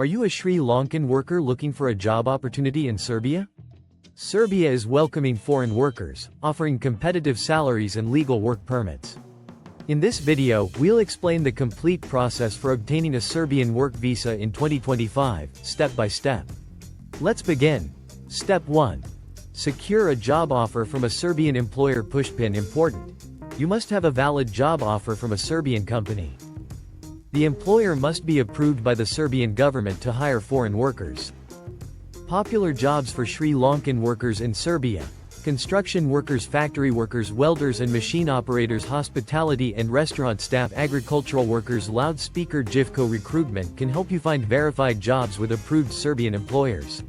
Are you a Sri Lankan worker looking for a job opportunity in Serbia? Serbia is welcoming foreign workers, offering competitive salaries and legal work permits. In this video, we'll explain the complete process for obtaining a Serbian work visa in 2025, step by step. Let's begin. Step 1. Secure a job offer from a Serbian employer. Pushpin important. You must have a valid job offer from a Serbian company. The employer must be approved by the Serbian government to hire foreign workers. Popular jobs for Sri Lankan workers in Serbia: construction workers, factory workers, welders and machine operators, hospitality and restaurant staff, agricultural workers. Loudspeaker. JIFCO Recruitment can help you find verified jobs with approved Serbian employers.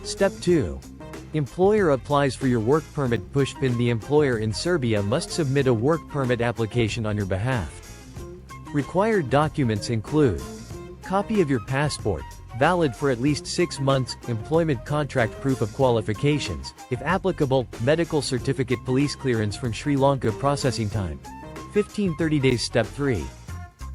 Step 2. Employer applies for your work permit. Pushpin. The employer in Serbia must submit a work permit application on your behalf. Required documents include copy of your passport, valid for at least 6 months, employment contract, proof of qualifications, if applicable, medical certificate, police clearance from Sri Lanka. Processing time: 15-30 days. Step 3.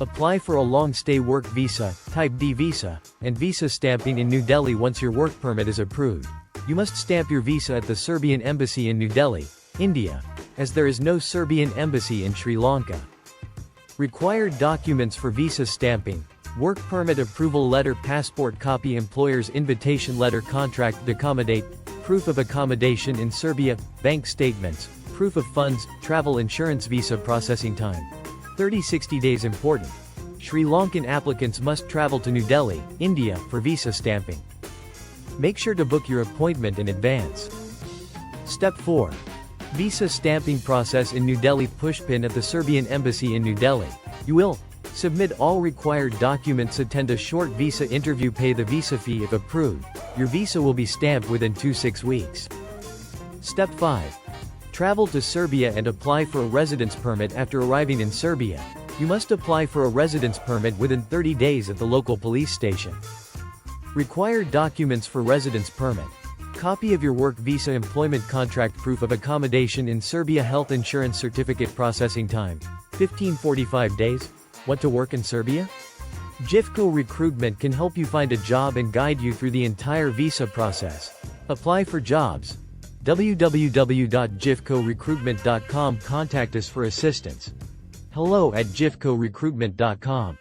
Apply for a long-stay work visa, type D visa, and visa stamping in New Delhi. Once your work permit is approved, you must stamp your visa at the Serbian Embassy in New Delhi, India, as there is no Serbian embassy in Sri Lanka. Required documents for visa stamping: work permit approval letter, passport copy, employer's invitation letter, contract to accommodate, proof of accommodation in Serbia, bank statements, proof of funds, travel insurance. Visa processing time: 30-60 days. Important. Sri Lankan applicants must travel to New Delhi, India, for visa stamping. Make sure to book your appointment in advance. Step 4. Visa stamping process in New Delhi. Pushpin. At the Serbian Embassy in New Delhi, you will submit all required documents, attend a short visa interview, pay the visa fee. If approved, your visa will be stamped within 2-6 weeks. Step 5. Travel to Serbia and apply for a residence permit. After arriving in Serbia, you must apply for a residence permit within 30 days at the local police station. Required documents for residence permit: copy of your work visa, employment contract, proof of accommodation in Serbia, health insurance certificate. Processing time: 15-45 days. Want to work in Serbia? JIFCO Recruitment can help you find a job and guide you through the entire visa process. Apply for jobs. www.jifcorecruitment.com. Contact us for assistance. hello@jifcorecruitment.com.